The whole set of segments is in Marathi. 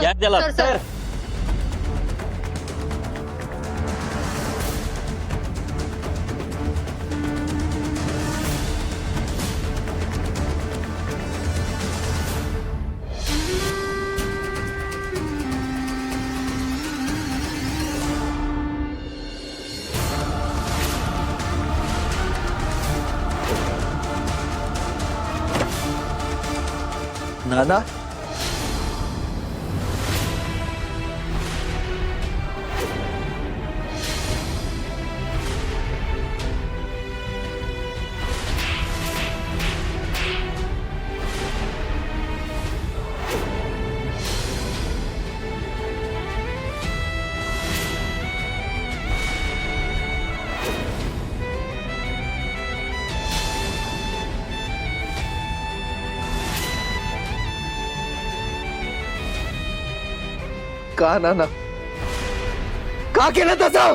या त्याला सर. नाना का नाना का केलं तसं?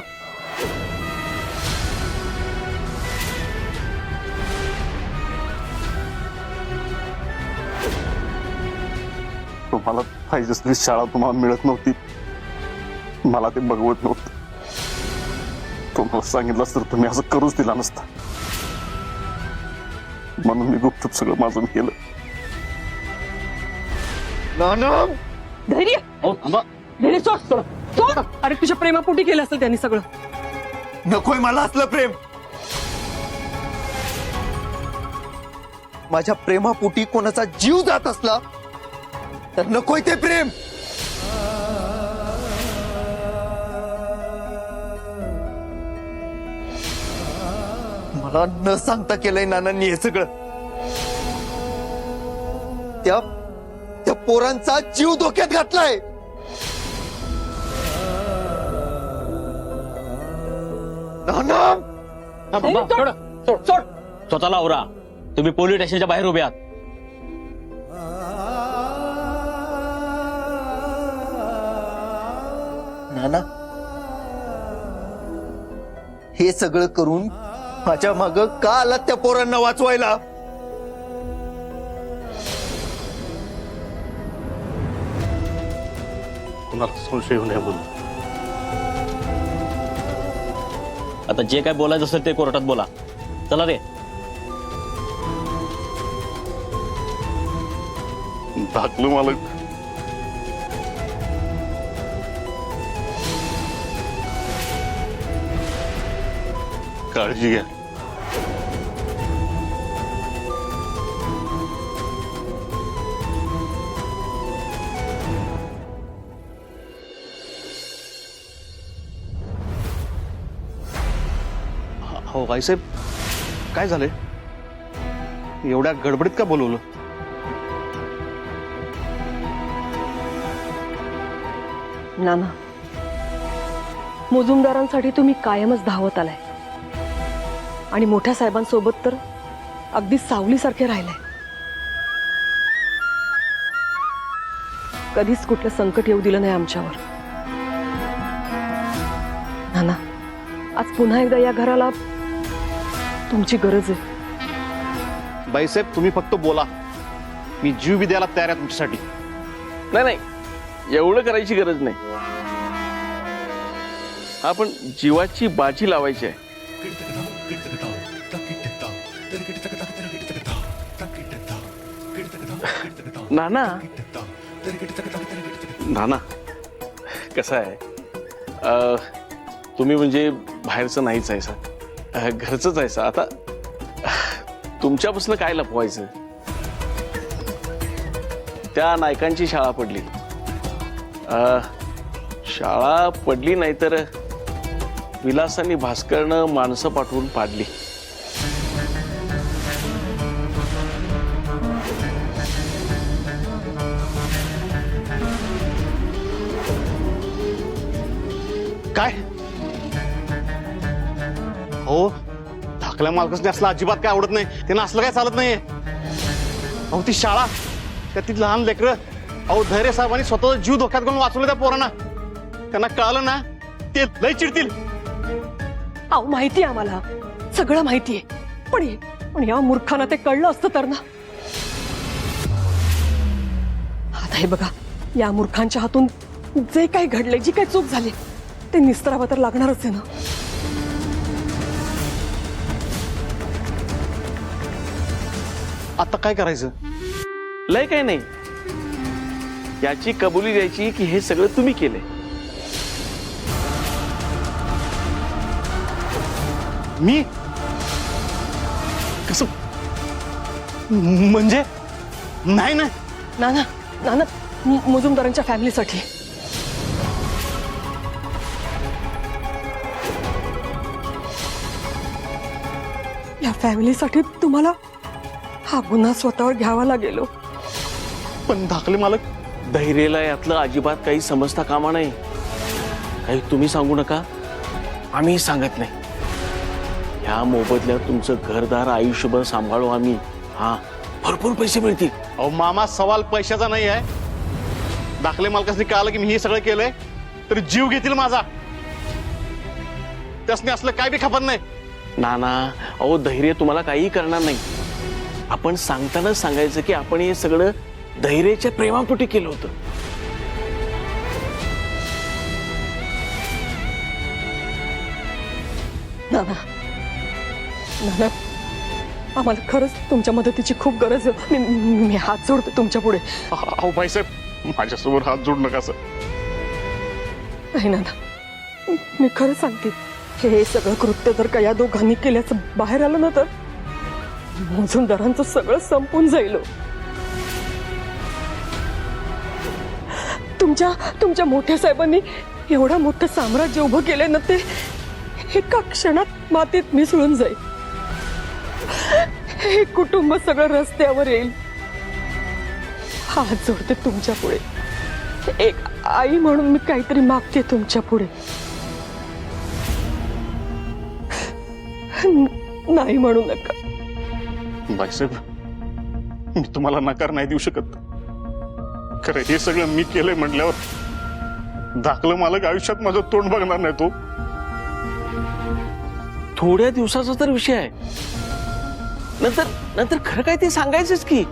तुम्हाला पाहिजे असली शाळा तुम्हाला मिळत नव्हती, मला ते बघवत नव्हतं. तुम्हाला सांगितलं तर तुम्ही असं करूच दिला नसता, म्हणून मी गुपचूप सगळं माझं केलं. नाना धैर्य धैर्य सोड सोड सोड. अरे तुझ्या प्रेमापोटी केलं असेल त्यांनी सगळं. नकोय मला असलं प्रेम. माझ्या प्रेमापोटी कोणाचा जीव जात असला तर नकोय ते प्रेम. मला न सांगता केलंय नानांनी हे सगळं. त्या पोरांचा जीव धोक्यात घातलाय. नाना सोड सोड सोड. स्वतःला आवरा. तुम्ही पोलीस स्टेशनच्या बाहेर उभे आहात. नाना हे सगळं करून माझ्या माग का आलात त्या पोरांना वाचवायला? कुणाला संशय येऊ नये म्हणून. आता जे काय बोलायचं असेल ते कोर्टात बोला. चला रे. धाकलं मालक, काळजी घ्या. हो भाईसाहेब, काय झालंय? एवढ्या गडबडीत का बोलवलं? नाना, मुजुमदारांसाठी तुम्ही कायमच धावत आलाय आणि मोठ्या साहेबांसोबत तर अगदी सावलीसारखे राहिलाय. कधीच कुठलं संकट येऊ दिलं नाही आमच्यावर. नाना, आज पुन्हा एकदा या घराला तुमची गरज आहे. बाईसाहेब, तुम्ही फक्त बोला, मी जीव बी द्यायला तयार आहे तुमच्यासाठी. नाही नाही, एवढं करायची गरज नाही. आपण जीवाची बाजी लावायची आहे. नाना नाना, कसं आहे, तुम्ही म्हणजे बाहेरचं नाहीच आहे सा, घरचंच आहे सा. आता तुमच्यापासून काय लपवायचं? त्या नायकांची शाळा पडली. शाळा पडली नाही तर विलासांनी भास्करनं माणसं पाठवून पाडली. काय हो, धाकल्या मालकासने असलं अजिबात काय आवडत नाही. त्यांना असलं काय चालत नाहीये. अहो ती शाळा, त्या ती लहान लेकरं, अहो धैर्य साहेबांनी स्वतःचा जीव धोक्यात घालून वाचवलं त्या पोरांना. त्यांना कळालं ना, ते लय चिडतील. अहो माहिती आहे आम्हाला, सगळं माहिती आहे, पण या मूर्खांना ते कळलं असतं तर ना. आता हे बघा, या मूर्खांच्या हातून जे काही घडले, जी काही चूक झाली ते निस्तरावं तर लागणारच आहे ना. आता काय करायचं? लय काय नाही, याची कबुली द्यायची की हे सगळं तुम्ही केलंय. मी कसं म्हणजे? नाही नाही, नाना नाना, मुजुमदारांच्या फॅमिलीसाठी या फॅमिलीसाठी तुम्हाला हा गुन्हा स्वतःवर घ्यावा लागेल. पण धाकले मालक, धैर्याला यातलं अजिबात काही समजता कामा नाही. काही तुम्ही सांगू नका, आम्ही सांगत नाही. ह्या मोबदल्यात तुमचं घरदार आयुष्यभर सांभाळू आम्ही. हा, भरपूर पैसे मिळतील. अहो मामा, सवाल पैशाचा नाही आहे. दाखले मालकासनी कळालं की मी हे सगळं केलंय तर जीव घेतील माझा. त्यासनी असलं काय बी खपत नाही. नाना, अहो धैर्य तुम्हाला काही करणार नाही. आपण सांगतानाच सांगायचं की आपण हे सगळं धैर्याच्या प्रेमापोटी केलं होतं. नाना नाना, आम्हाला खरंच तुमच्या मदतीची खूप गरज आहे. मी हात जोडते तुमच्या पुढे. अहो भाईसाहेब, माझ्यासमोर हात जोड नका सर. नाही नाना, मी खरं सांगते, हे सगळं कृत्य जर का या दोघांनी केल्याचं बाहेर आलं ना तर मुजुमदारांचं सगळं संपून जाईल. तुमच्या मोठ्या साहेबांनी एवढं मोठं साम्राज्य उभं केलंय ना, ते एका क्षणात मातीत मिसळून जाईल. हे कुटुंब सगळं रस्त्यावर येईल. हात जोडते तुमच्या पुढे. एक आई म्हणून मी काहीतरी मागते तुमच्या पुढे. नाही म्हणू नका. भाईसाहेब, मी तुम्हाला नकार नाही देऊ शकत. खरं हे सगळं मी केलंय म्हटल्यावर धाकलं मालक आयुष्यात माझं तोंड बघणार नाही. तो थोड्या दिवसाचा तर विषय आहे. नंतर खरं काय ते सांगायचंच की.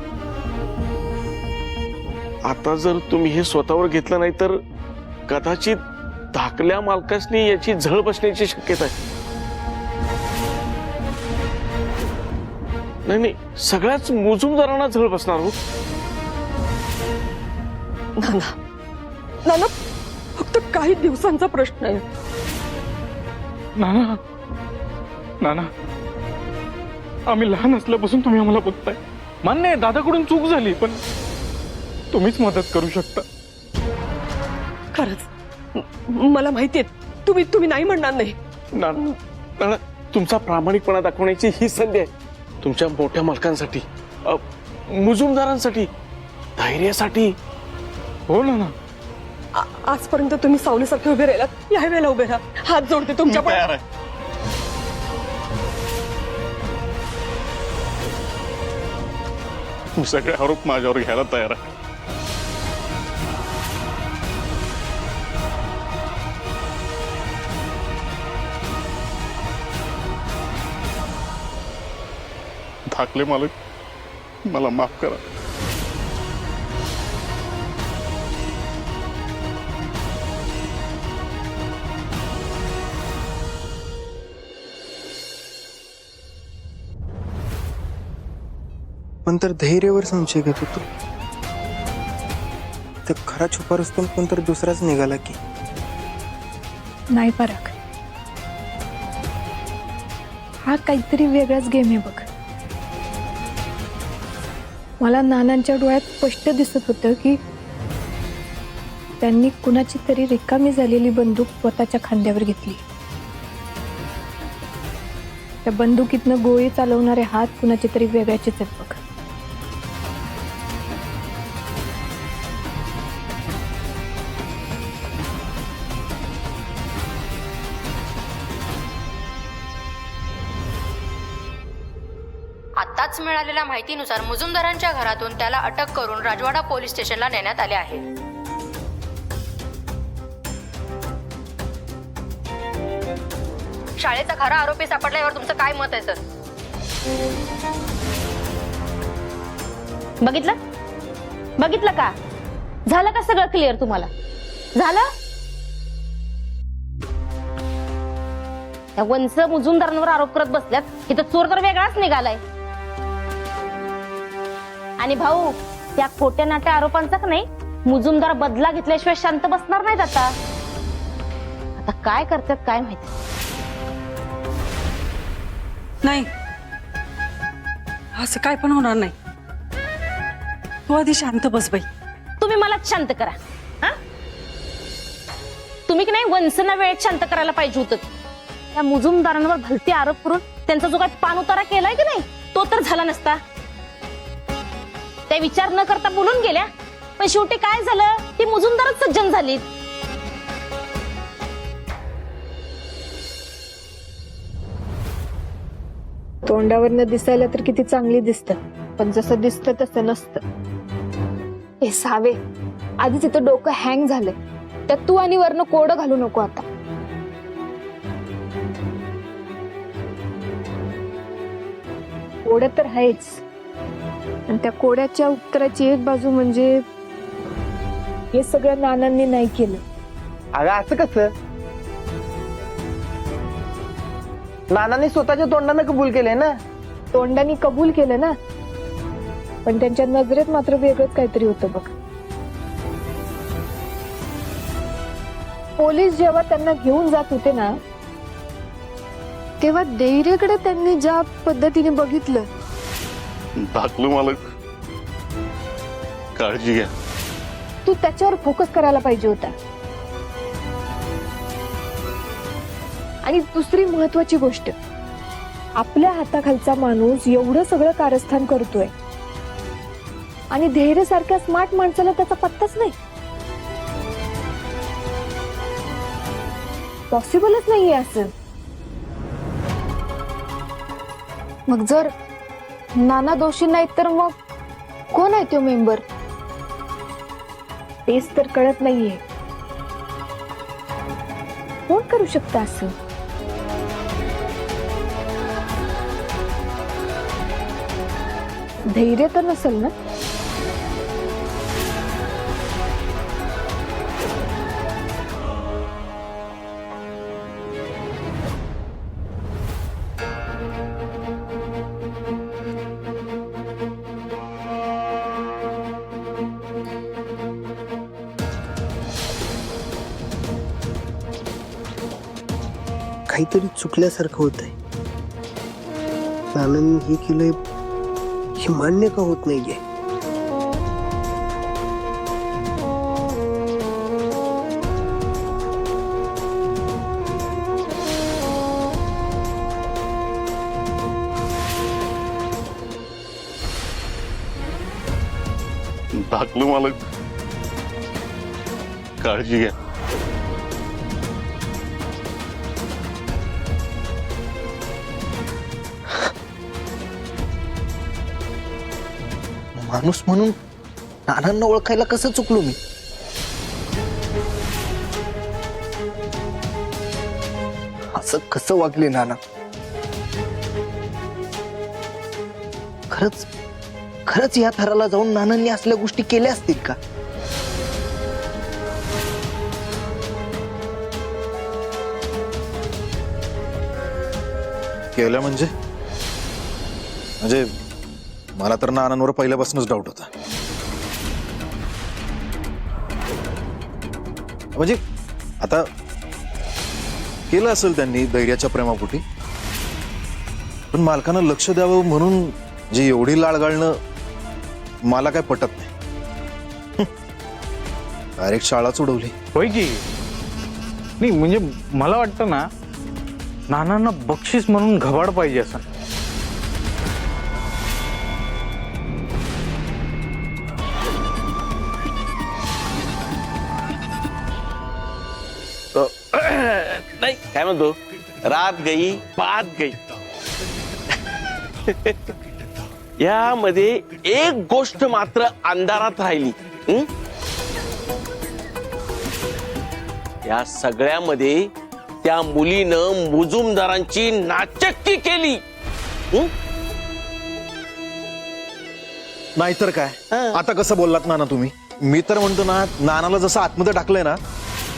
आता जर तुम्ही हे स्वतःवर घेतलं नाही तर कदाचित धाकल्या मालकासनी याची झळ बसण्याची शक्यता आहे. नाही, सगळ्याच मुजुमदारांना झळ बसणार हो. नाना नाना, फक्त काही दिवसांचा प्रश्न आहे. नाना नाना, आम्ही लहान असल्यापासून तुम्ही आम्हाला बघताय. मान्य आहे, दादाकडून चूक झाली, पण तुम्हीच मदत करू शकता. खरंच मला माहितीये तुम्ही नाही म्हणणार नाही. नाना, तुमचा प्रामाणिकपणा दाखवण्याची ही संधी आहे. तुमच्या मोठ्या मालकांसाठी, मुजुमदारांसाठी, धैर्यासाठी. हो ना. आजपर्यंत तुम्ही सावलीसारखे उभे राहिलात, या वेळेला उभे राहा. हात जोडते तुमच्या मी तयार पुढे. आहे. मी सगळे आरोप माझ्यावर घ्यायला तयार आहे. धाकले मालक, मला माफ करा. पण तर धैर्यावर संशय घेत होतो. तर खरा छुपा रुस्तम पण तर दुसराच निघाला की. नाही पराग, हा काहीतरी वेगळाच गेम आहे बघ. मला नानांच्या डोळ्यात स्पष्ट दिसत होतं की त्यांनी कुणाची तरी रिकामी झालेली बंदूक स्वतःच्या खांद्यावर घेतली. त्या बंदुकीतनं गोळी चालवणारे हात कुणाचे तरी वेगळ्याचेच आहेत बघ. आत्ताच मिळालेल्या माहितीनुसार मुजुमदारांच्या घरातून त्याला अटक करून राजवाडा पोलीस स्टेशनला नेण्यात आले आहे. शाळेचा खरा आरोपी सापडल्यावर तुमचं काय मत आहे सर? बघितलं का? झालं का सगळं क्लिअर तुम्हाला? झालं? त्या वंश मुजुमदारांवर आरोप करत बसल्यात इथं चोर तर वेगळाच निघालाय. आणि भाऊ, त्या खोट्या नाट्या आरोपांचा का नाही मुजुमदार बदला घेतल्याशिवाय शांत बसणार नाहीत. आता काय करतात काय माहिती. नाही, असं काय पण होणार नाही. तू आधी शांत बस बाई. तुम्ही मला शांत करा. हा, तुम्ही की नाही वंशना वेळेत शांत करायला पाहिजे होतं. त्या मुजुमदारांवर भलते आरोप करून त्यांचा जो काही पान उतारा केलाय की नाही तो तर झाला नसता. त्या विचार न करता बोलून गेल्या, पण शेवटी काय झालं, ती मुजुमदारच सज्जन झालीत. तोंडावरनं दिसायला तर किती चांगली दिसतं, पण जसं दिसतं तसं नसतं. हे सावे, आधीच इथं डोकं हँग झालंय, त्यात तू आणि वरनं कोडं घालू नको आता. कोडं तर आहेच, आणि त्या कोड्याच्या उत्तराची एक बाजू म्हणजे हे सगळं नानांनी नाही केलं. अगं असं कसं? नानांनी स्वतःच्या तोंडानं कबूल केलंय ना. तोंडाने कबूल केलं ना, पण त्यांच्या नजरेत मात्र वेगळंच काहीतरी होतं बघ. पोलीस जेव्हा त्यांना घेऊन जात होते ना, तेव्हा धैर्यकडे त्यांनी ज्या पद्धतीने बघितलं, धाकलू मालक, काळजी घ्या. तू त्याच्यावर फोकस करायला पाहिजे होता. आणि दुसरी महत्वाची गोष्ट, आपल्या हाताखालचा माणूस एवढं सगळं कारस्थान करतोय आणि धैर्य सारख्या स्मार्ट माणसाला त्याचा पत्ताच नाही. पॉसिबलच नाहीये असं. मग जर नाना दोषी नाहीत तर मग कोण आहे तो मेंबर? तेच तर कळत नाहीये. कोण करू शकतं असं? धैर्य तर नसेल ना? काहीतरी चुकल्यासारखं होत आहे. नानांनी हे केलंय हे मान्य का होत नाहीये? धाकलू मालक, काळजी घ्या. माणूस म्हणून नानांना ओळखायला कसं चुकलो मी? असं कसं वागले नाना? खरंच खरंच या थराला जाऊन नानांनी असल्या गोष्टी केल्या असतील का? केलं म्हणजे मला तर नानांवर पहिल्यापासूनच डाऊट होता. म्हणजे आता केलं असेल त्यांनी धैर्याच्या प्रेमापोटी, पण मालकानं लक्ष द्यावं म्हणून जी एवढी लाळ गाळणं मला काय पटत नाही. डायरेक्ट शाळाच उडवली. होय की नाही, म्हणजे मला वाटतं ना नानांना बक्षीस म्हणून घबाड पाहिजे असं. नाही काय म्हणतो, रात गई बात गई. यामध्ये एक गोष्ट मात्र अंधारात राहिली. या सगळ्यामध्ये त्या मुलीनं मुजुमदारांची नाचक्की केली. नाहीतर काय, आता कसं बोललात नाना तुम्ही? मी तर म्हणतो ना, नानाला जसं आतमध्ये टाकलंय ना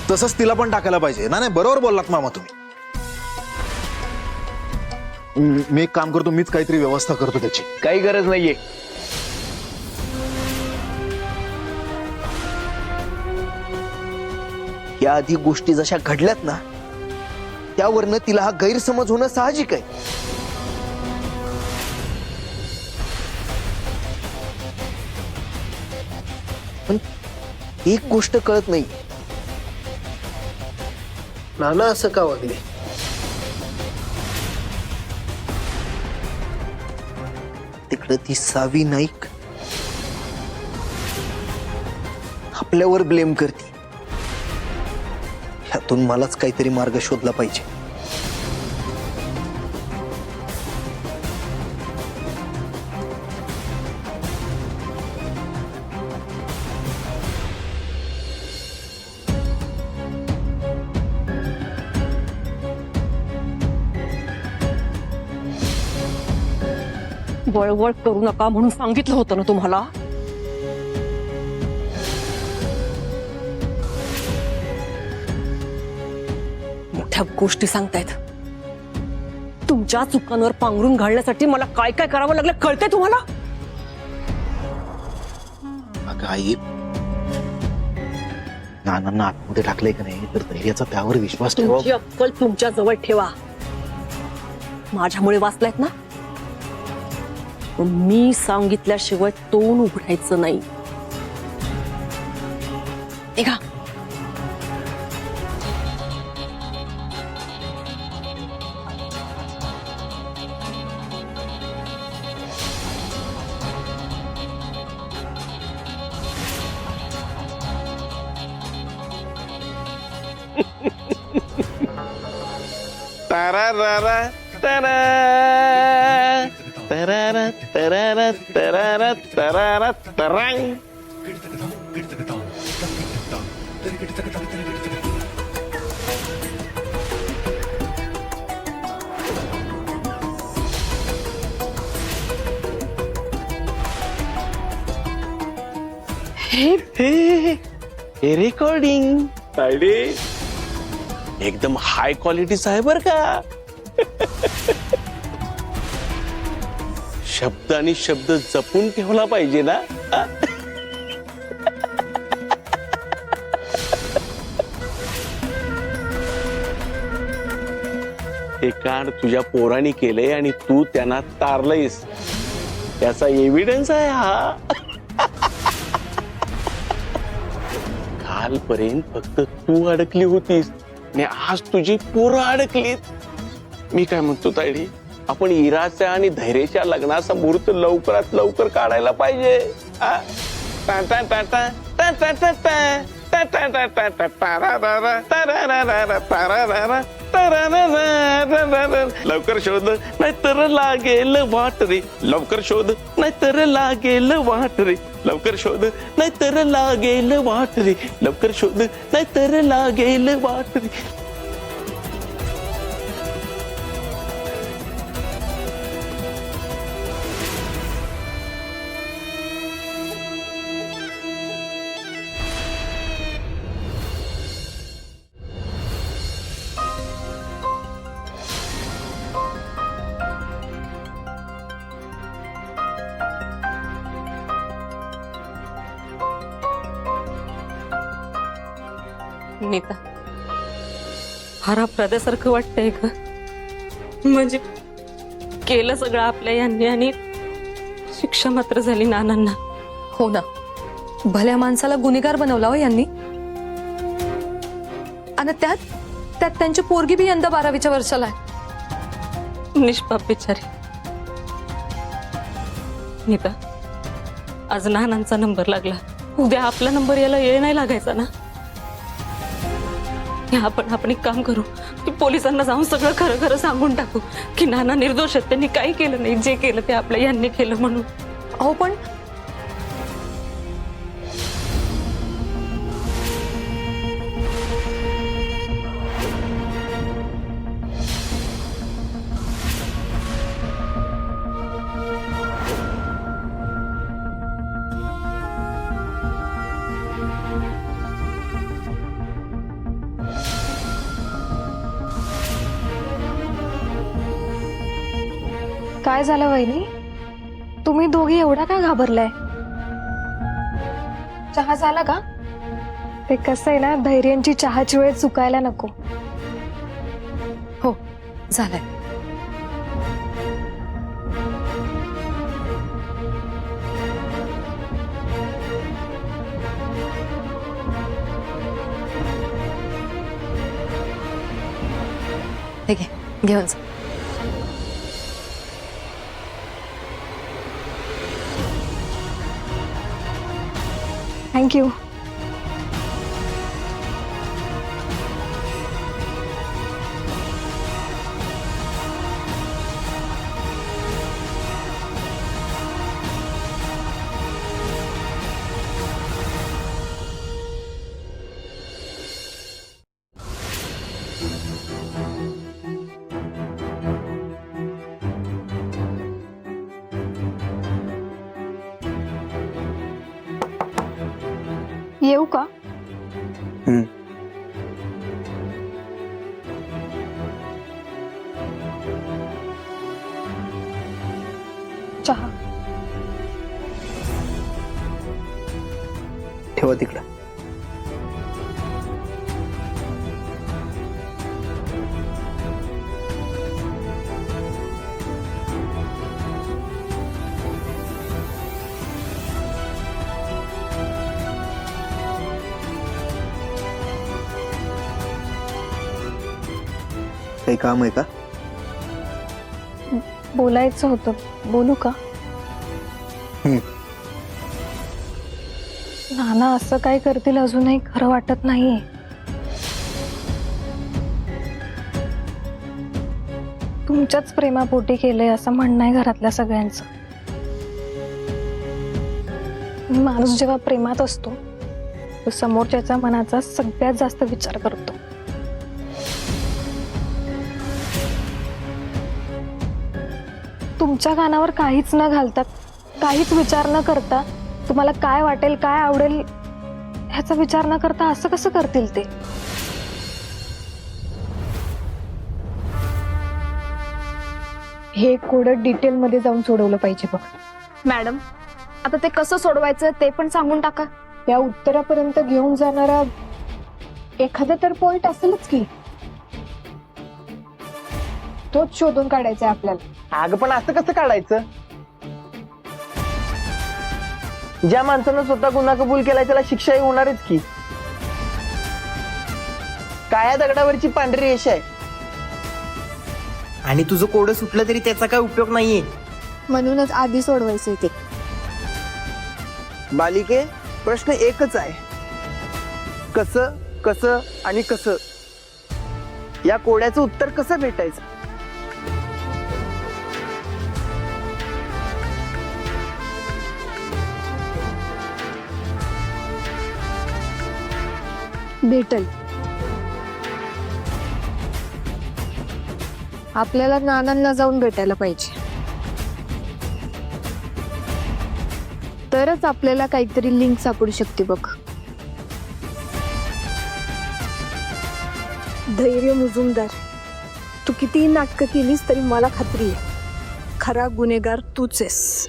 तसंच तिला पण टाकायला पाहिजे. नाही बरोबर बोललात मामा तुम्ही. मी एक काम करतो, मीच काहीतरी व्यवस्था करतो त्याची. काही गरज नाहीये. या आधी गोष्टी जशा घडल्यात ना त्यावरनं तिला हा गैरसमज होणं साहजिक आहे. पण एक गोष्ट कळत नाही, नाना असं का वागले? तिकडे ती सावी नाईक आपल्यावर ब्लेम करते. ह्यातून मलाच काहीतरी मार्ग शोधला पाहिजे. वळवळ करू नका म्हणून सांगितलं होतं ना तुम्हाला. मोठ्या गोष्टी सांगतायत. तुमच्या चुकांवर पांघरून घालण्यासाठी मला काय काय करावं लागलं कळतंय तुम्हाला? अगं आई, नानांना आतमध्ये टाकलंय का नाही तर धैर्याचा त्यावर विश्वास ठेवा. तुमची अक्कल तुमच्या जवळ ठेवा. माझ्यामुळे वाचलायत ना, पण मी सांगितल्याशिवाय तोंड उघडायचं नाही. निघा. तारारारा, तारा, तारारा, तारारा, तारारा, तारारा, तारांग. हे रेकॉर्डिंग एकदम हाय क्वालिटीचं आहे बर का. शब्द आणि शब्द जपून ठेवला पाहिजे ना. हे कांड तुझ्या पोराने केलंय आणि तू त्यांना तारलंयस, त्याचा एव्हिडन्स आहे हा. कालपर्यंत फक्त तू अडकली होतीस आणि आज तुझी पोरं अडकलीत. मी काय म्हणतो तायडी, आपण इराच्या आणि धैर्याच्या लग्नाचा मुहूर्त लवकरात लवकर काढायला पाहिजे. लवकर शोध नाहीतर लागेल वाट रे, लवकर शोध नाहीतर लागेल वाट रे, लवकर शोध नाहीतर लागेल वाट रे, लवकर शोध नाहीतर लागेल वाट रे. नीता, फार अपराधासारखं वाटतंय का? म्हणजे केलं सगळं आपल्या यांनी आणि शिक्षा मात्र झाली नानांना. हो ना, भल्या माणसाला गुन्हेगार बनवला हो यांनी. आणि त्यात त्यांची पोरगी बी यंदा 12वीच्या वर्षाला आहे. निष्पाप बिचारी. नीता, आज नानांचा नंबर लागला, उद्या आपला नंबर याला येळ नाही लागायचा ना. आपण एक काम करू की पोलिसांना जाऊन सगळं खरं खरं सांगून टाकू की नाना निर्दोष आहेत, त्यांनी काही केलं नाही, जे केलं ते आपल्या यांनी केलं म्हणून. अहो पण काय झालं वहिनी? तुम्ही दोघी एवढा का घाबरलाय? चहा झाला का? ते कसं आहे ना, धैर्यांची चहाची वेळ चुकायला नको. हो झालंय. ठीक आहे, घेऊन जा. थँक्यू. येऊ का? चहा ठेवा तिकडं. काही काम आहे का? बोलायचं होतं, बोलू का? नाना असं काय करतील अजूनही खरं वाटत नाहीये. तुमच्याच प्रेमापोटी केलंय असं म्हणणं आहे घरातल्या सगळ्यांचं. माणूस जेव्हा प्रेमात असतो तो समोरच्याच्या मनाचा सगळ्यात जास्त विचार करतो. तुमच्या कानावर काहीच न घालता, काहीच विचार न करता, तुम्हाला काय वाटेल काय आवडेल ह्याचा विचार न करता असं कसं करतील ते? हे कोडं डिटेल मध्ये जाऊन सोडवलं पाहिजे बघ. मॅडम, आता ते कसं सोडवायचं ते पण सांगून टाका. त्या उत्तरापर्यंत घेऊन जाणारा एखादा तर पॉइंट असेलच की, तोच शोधून काढायचा आपल्याला. अगं पण असं कसं काढायचं? ज्या माणसानं स्वतः गुन्हा कबूल केलाय त्याला शिक्षाही होणारच की. काळ्या दगडावरची पांढरी रेषा आहे आणि तुझं कोड सुटलं तरी त्याचा काय उपयोग नाहीये. म्हणूनच आधी सोडवायचं ते. बालिके, प्रश्न एकच आहे, कसं कसं आणि कसं? या कोड्याचं उत्तर कसं भेटायचं? भेटल. आपल्याला नानांना जाऊन भेटायला पाहिजे, तरच आपल्याला काहीतरी लिंक सापडू शकते बघ. धैर्य मुजुमदार, तू कितीही नाटकं केलीस तरी मला खात्री आहे खरा गुन्हेगार तूच आहेस.